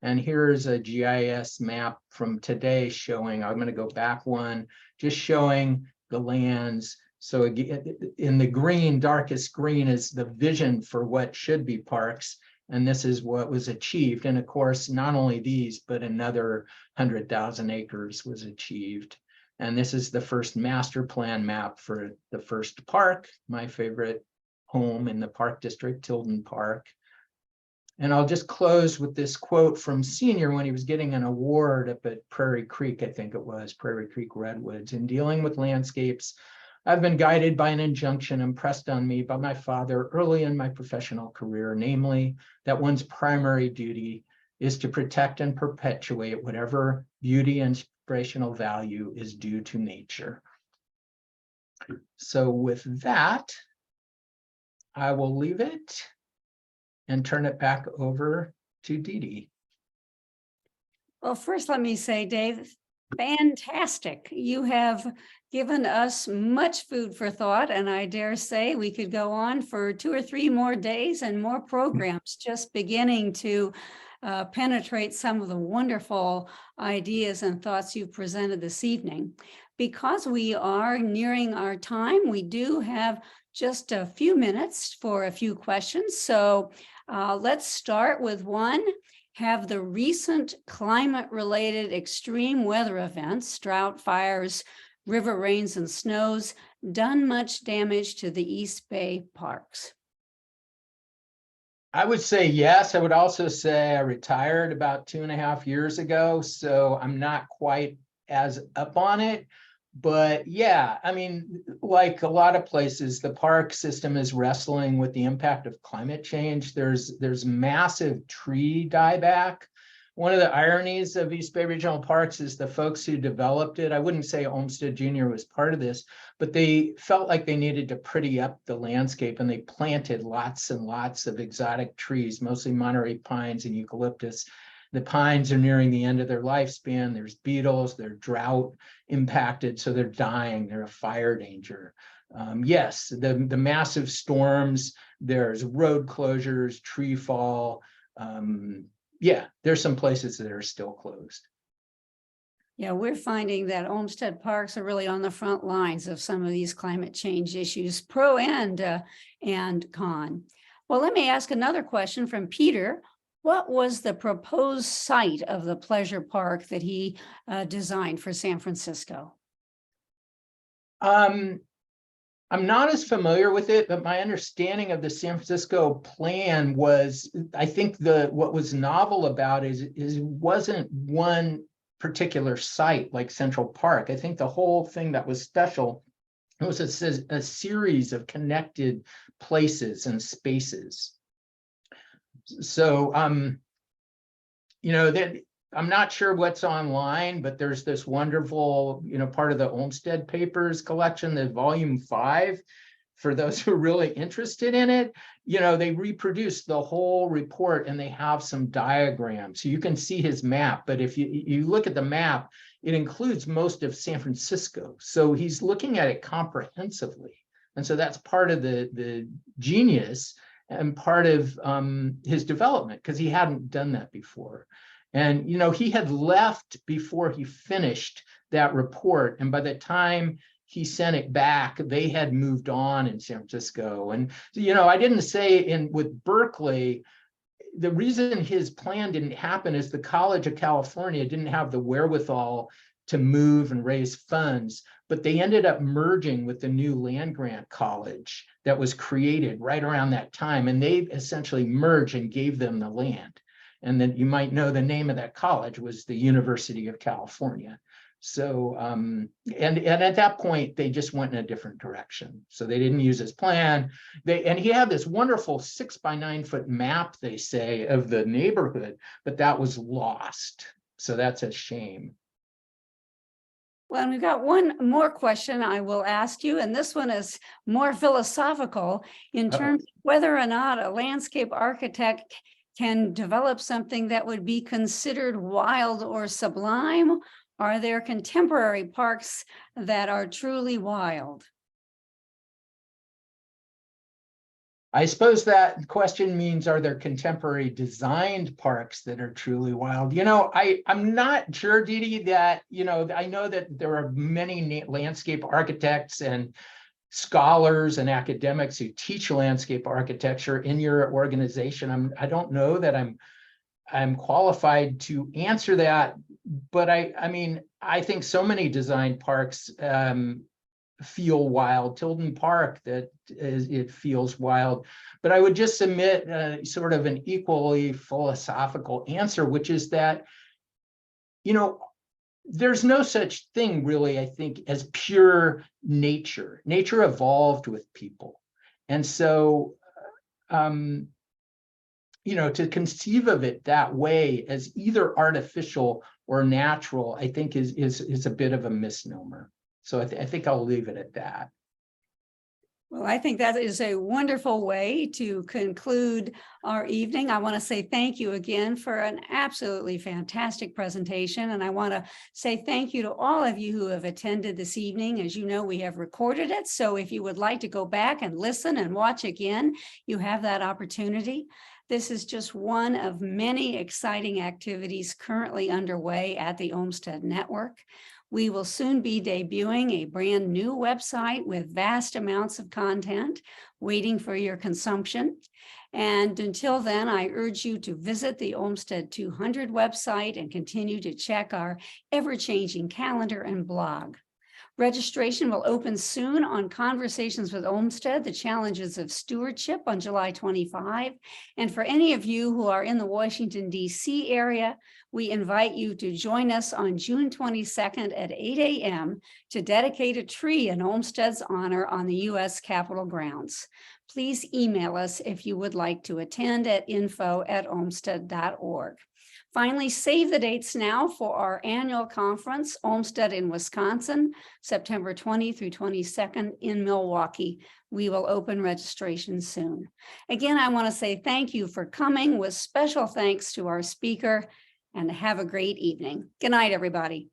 [SPEAKER 2] And here's a GIS map from today showing, I'm going to go back one, just showing the lands. So again, in the green, darkest green is the vision for what should be parks. And this is what was achieved. And of course, not only these, but another 100,000 acres was achieved. And this is the first master plan map for the first park, my favorite home in the park district, Tilden Park. And I'll just close with this quote from Senior when he was getting an award up at Prairie Creek, I think it was, Prairie Creek Redwoods. In dealing with landscapes, I've been guided by an injunction impressed on me by my father early in my professional career, namely that one's primary duty is to protect and perpetuate whatever beauty and inspirational value is due to nature. So with that, I will leave it and turn it back over to Dee Dee.
[SPEAKER 1] Well, first, let me say, Dave, fantastic. You have given us much food for thought, and I dare say we could go on for 2 or 3 more days and more programs, just beginning to penetrate some of the wonderful ideas and thoughts you've presented this evening. Because we are nearing our time, we do have just a few minutes for a few questions. So let's start with one. Have the recent climate-related extreme weather events, drought, fires, river rains, and snows, done much damage to the East Bay parks?
[SPEAKER 2] I would say yes. I would also say I retired about 2.5 years ago, so I'm not quite as up on it. But yeah, I mean, like a lot of places, the park system is wrestling with the impact of climate change. There's massive tree dieback. One of the ironies of East Bay Regional Parks is the folks who developed it. I wouldn't say Olmsted Jr. was part of this, but they felt like they needed to pretty up the landscape, and they planted lots and lots of exotic trees, mostly Monterey pines and eucalyptus. The pines are nearing the end of their lifespan. There's beetles, they're drought impacted, so they're dying, they're a fire danger. Yes, the massive storms, there's road closures, tree fall. Yeah, there's some places that are still closed.
[SPEAKER 1] Yeah, we're finding that Olmsted parks are really on the front lines of some of these climate change issues, pro and con. Well, let me ask another question from Peter. What was the proposed site of the pleasure park that he designed for San Francisco?
[SPEAKER 2] I'm not as familiar with it, but my understanding of the San Francisco plan was, I think what was novel about it is it wasn't one particular site like Central Park. I think the whole thing that was special, it was a series of connected places and spaces. So, you know, that I'm not sure what's online, but there's this wonderful, you know, part of the Olmsted Papers collection, the volume 5. For those who are really interested in it, you know, they reproduced the whole report and they have some diagrams. So you can see his map, but if you look at the map, it includes most of San Francisco. So he's looking at it comprehensively. And so that's part of the genius and part of his development, because he hadn't done that before. And, you know, he had left before he finished that report. And by the time he sent it back, they had moved on in San Francisco. And, you know, I didn't say with Berkeley, the reason his plan didn't happen is the College of California didn't have the wherewithal to move and raise funds, but they ended up merging with the new land grant college that was created right around that time. And they essentially merged and gave them the land. And then you might know the name of that college was the University of California. So, and at that point, they just went in a different direction. So they didn't use his plan. And he had this wonderful 6 by 9 foot map, they say, of the neighborhood, but that was lost. So that's a shame.
[SPEAKER 1] Well, and we've got one more question I will ask you, and this one is more philosophical in terms of whether or not a landscape architect can develop something that would be considered wild or sublime. Are there contemporary parks that are truly wild?
[SPEAKER 2] I suppose that question means, are there contemporary designed parks that are truly wild? You know, I'm not sure, Didi, that, you know, I know that there are many landscape architects and scholars and academics who teach landscape architecture in your organization. I don't know that I'm qualified to answer that, but I mean, I think so many design parks feel wild. Tilden Park, it feels wild. But I would just submit sort of an equally philosophical answer, which is that, you know, there's no such thing really, I think, as pure nature. Nature evolved with people. And so, you know, to conceive of it that way as either artificial or natural, I think is a bit of a misnomer. So I think I'll leave it at that.
[SPEAKER 1] Well, I think that is a wonderful way to conclude our evening. I want to say thank you again for an absolutely fantastic presentation. And I want to say thank you to all of you who have attended this evening. As you know, we have recorded it. So if you would like to go back and listen and watch again, you have that opportunity. This is just one of many exciting activities currently underway at the Olmsted Network. We will soon be debuting a brand new website with vast amounts of content waiting for your consumption. And until then, I urge you to visit the Olmsted 200 website and continue to check our ever-changing calendar and blog. Registration will open soon on Conversations with Olmsted, the Challenges of Stewardship on July 25. And for any of you who are in the Washington, D.C. area, we invite you to join us on June 22nd at 8 a.m. to dedicate a tree in Olmsted's honor on the U.S. Capitol grounds. Please email us if you would like to attend at info@olmsted.org. Finally, save the dates now for our annual conference, Olmsted in Wisconsin, September 20 through 22nd in Milwaukee. We will open registration soon. Again, I want to say thank you for coming, with special thanks to our speaker, and have a great evening. Good night, everybody.